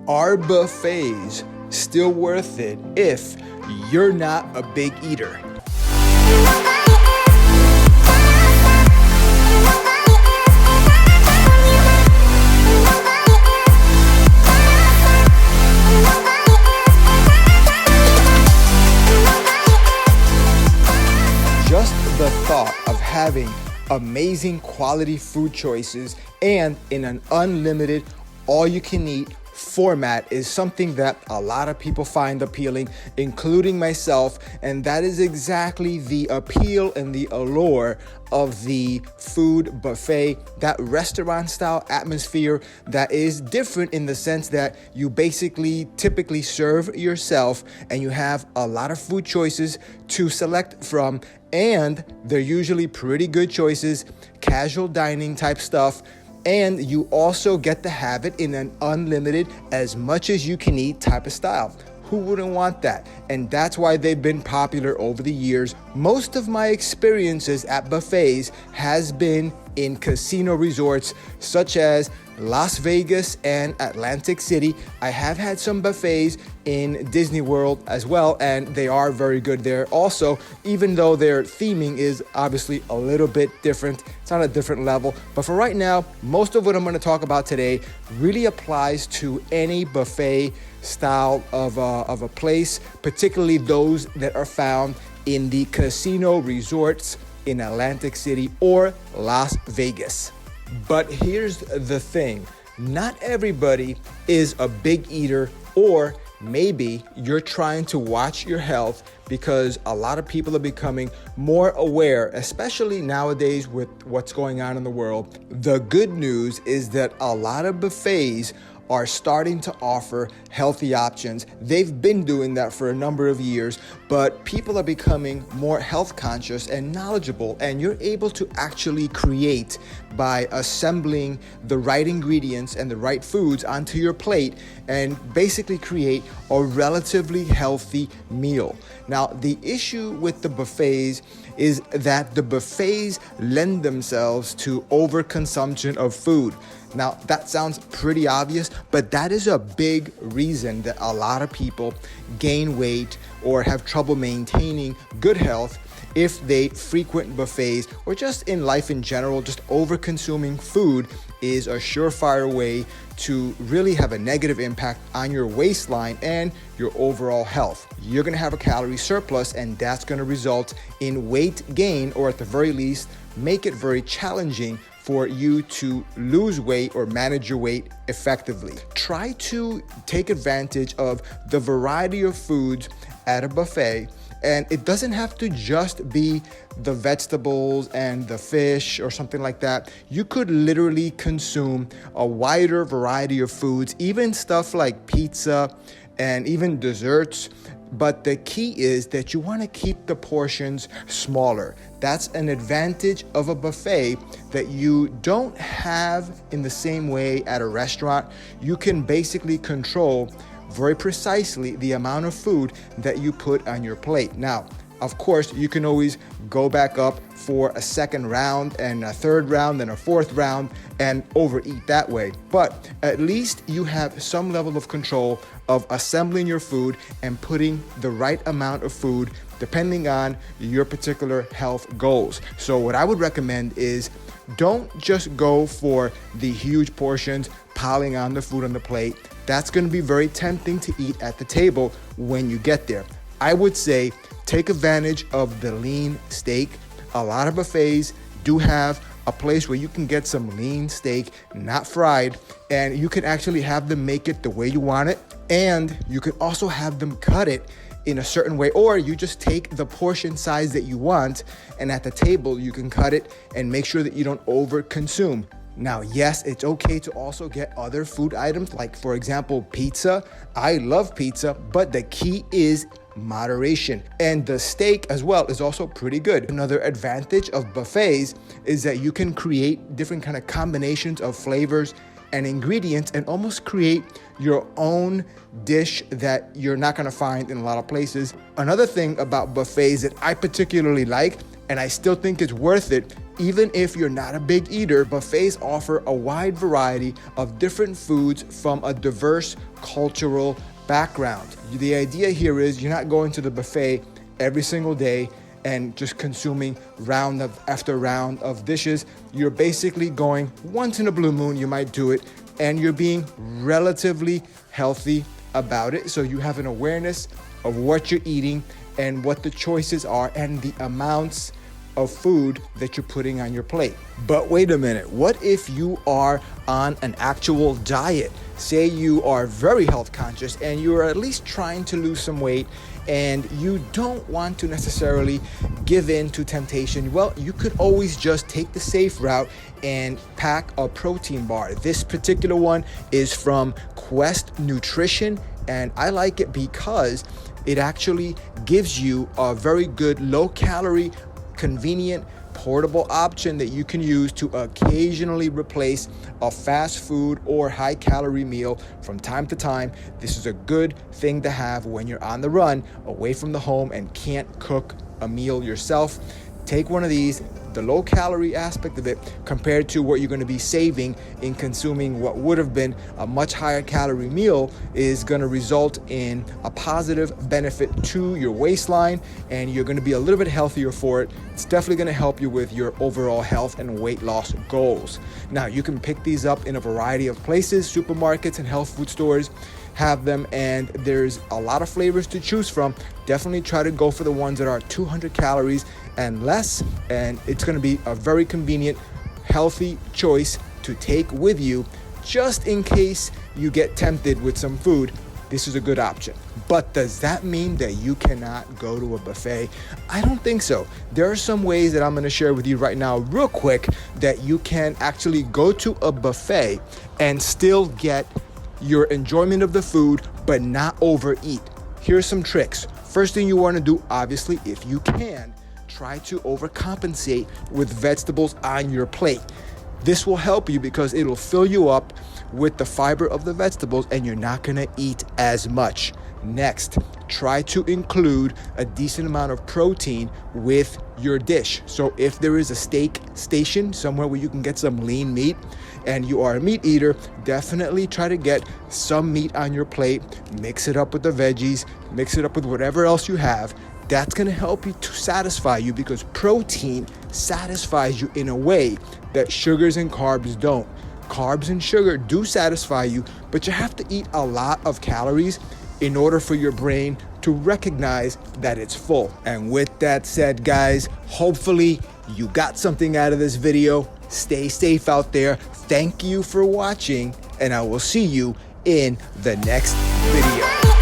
Are buffets still worth it if you're not a big eater? Just the thought of having amazing quality food choices and in an unlimited all-you-can-eat format is something that a lot of people find appealing, including myself, and that is exactly the appeal and the allure of the food buffet, that restaurant style atmosphere that is different in the sense that you basically typically serve yourself and you have a lot of food choices to select from, and they're usually pretty good choices, casual dining type stuff. And you also get to have it in an unlimited, as much as you can eat type of style. Who wouldn't want that? And that's why they've been popular over the years. Most of my experiences at buffets has been in casino resorts such as Las Vegas and Atlantic City. I have had some buffets in Disney World as well, and they are very good there also, even though their theming is obviously a little bit different. It's on a different level. But for right now, most of what I'm going to talk about today really applies to any buffet style of a place, particularly those that are found in the casino resorts in Atlantic City or Las Vegas. But here's the thing, not everybody is a big eater, or maybe you're trying to watch your health because a lot of people are becoming more aware, especially nowadays with what's going on in the world. The good news is that a lot of buffets are starting to offer healthy options. They've been doing that for a number of years, but people are becoming more health conscious and knowledgeable, and you're able to actually create by assembling the right ingredients and the right foods onto your plate and basically create a relatively healthy meal. Now, the issue with the buffets is that the buffets lend themselves to overconsumption of food. Now, that sounds pretty obvious, but that is a big reason that a lot of people gain weight or have trouble maintaining good health if they frequent buffets, or just in life in general. Just over-consuming food is a surefire way to really have a negative impact on your waistline and your overall health. You're gonna have a calorie surplus, and that's gonna result in weight gain, or at the very least, make it very challenging for you to lose weight or manage your weight effectively. Try to take advantage of the variety of foods at a buffet, and it doesn't have to just be the vegetables and the fish or something like that. You could literally consume a wider variety of foods, even stuff like pizza and even desserts. But the key is that you want to keep the portions smaller. That's an advantage of a buffet that you don't have in the same way at a restaurant. You can basically control very precisely the amount of food that you put on your plate. Now, of course, you can always go back up for a second round and a third round and a fourth round and overeat that way. But at least you have some level of control of assembling your food and putting the right amount of food depending on your particular health goals. So what I would recommend is don't just go for the huge portions, piling on the food on the plate. That's going to be very tempting to eat at the table when you get there. I would say take advantage of the lean steak. A lot of buffets do have a place where you can get some lean steak, not fried, and you can actually have them make it the way you want it. And you can also have them cut it in a certain way, or you just take the portion size that you want, and at the table you can cut it and make sure that you don't over consume. Now, yes, it's okay to also get other food items, like for example, pizza. I love pizza, but the key is moderation. And the steak as well is also pretty good. Another advantage of buffets is that you can create different kind of combinations of flavors and ingredients and almost create your own dish that you're not going to find in a lot of places. Another thing about buffets that I particularly like, and I still think it's worth it, Even if you're not a big eater, buffets offer a wide variety of different foods from a diverse cultural background. The idea here is you're not going to the buffet every single day and just consuming after round of dishes. You're basically going once in a blue moon, you might do it, and you're being relatively healthy about it. So you have an awareness of what you're eating and what the choices are and the amounts of food that you're putting on your plate. But wait a minute, what if you are on an actual diet? Say you are very health conscious and you're at least trying to lose some weight and you don't want to necessarily give in to temptation. Well, you could always just take the safe route and pack a protein bar. This particular one is from Quest Nutrition, and I like it because it actually gives you a very good low calorie, convenient, portable option that you can use to occasionally replace a fast food or high calorie meal from time to time. This is a good thing to have when you're on the run, away from the home, and can't cook a meal yourself. Take one of these. The low calorie aspect of it compared to what you're going to be saving in consuming what would have been a much higher calorie meal is going to result in a positive benefit to your waistline, and you're going to be a little bit healthier for it. It's definitely going to help you with your overall health and weight loss goals. Now, you can pick these up in a variety of places. Supermarkets and health food stores have them, and there's a lot of flavors to choose from. Definitely try to go for the ones that are 200 calories and less, and it's going to be a very convenient, healthy choice to take with you just in case you get tempted with some food. This is a good option. But does that mean that you cannot go to a buffet? I don't think so. There are some ways that I'm going to share with you right now real quick that you can actually go to a buffet and still get your enjoyment of the food but not overeat. Here's some tricks. First thing you want to do, obviously, if you can, try to overcompensate with vegetables on your plate. This will help you because it'll fill you up with the fiber of the vegetables and you're not going to eat as much. Next, try to include a decent amount of protein with your dish. So if there is a steak station somewhere where you can get some lean meat and you are a meat eater, definitely try to get some meat on your plate. Mix it up with the veggies, mix it up with whatever else you have. That's going to help you to satisfy you because protein satisfies you in a way that sugars and carbs don't. Carbs and sugar do satisfy you, but you have to eat a lot of calories in order for your brain to recognize that it's full. And with that said, guys, hopefully you got something out of this video. Stay safe out there. Thank you for watching, and I will see you in the next video.